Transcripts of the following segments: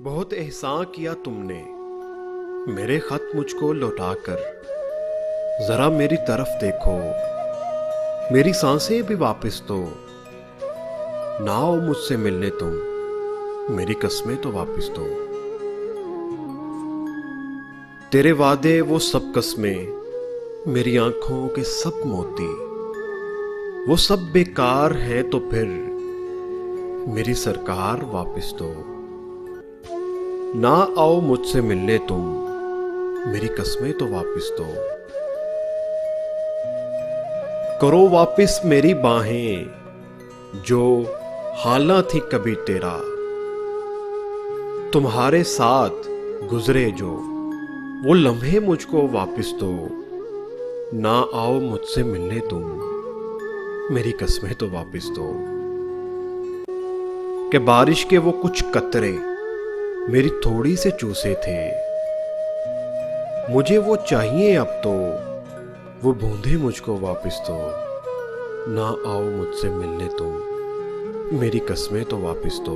बहुत एहसान किया तुमने मेरे खत मुझको लौटाकर। जरा मेरी तरफ देखो, मेरी सांसें भी वापस दो। ना आओ मुझसे मिलने तुम, मेरी कस्में तो वापस दो। तेरे वादे वो सब कस्में, मेरी आंखों के सब मोती, वो सब बेकार हैं तो फिर मेरी सरकार वापस दो। ना आओ मुझसे मिलने तुम, मेरी कस्में तो वापस दो। करो वापस मेरी बाहें, जो हालना थी कभी तेरा। तुम्हारे साथ गुजरे जो वो लम्हे मुझको वापस दो। ना आओ मुझसे मिलने तुम, मेरी कस्में तो वापस दो। कि बारिश के वो कुछ कतरे मेरी थोड़ी से चूसे थे, मुझे वो चाहिए अब तो, वो बूंदे मुझको वापस दो। ना आओ मुझसे मिलने तुम, मेरी कस्में तो वापस दो।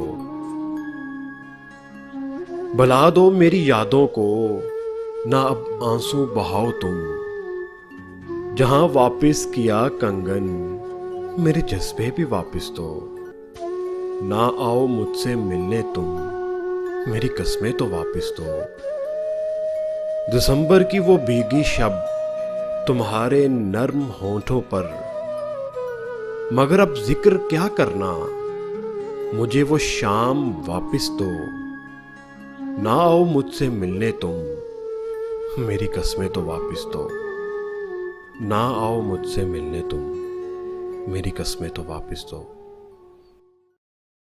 भुला दो मेरी यादों को, ना अब आंसू बहाओ तुम। जहां वापस किया कंगन, मेरे जज्बे भी वापस दो। ना आओ मुझसे मिलने तुम, मेरी कस्में तो वापस दो। दिसंबर की वो भीगी शब तुम्हारे नर्म होंठों पर, मगर अब जिक्र क्या करना, मुझे वो शाम वापस दो। ना आओ मुझसे मिलने तुम, मेरी कस्में तो वापस दो। ना आओ मुझसे मिलने तुम, मेरी कस्में तो वापस दो।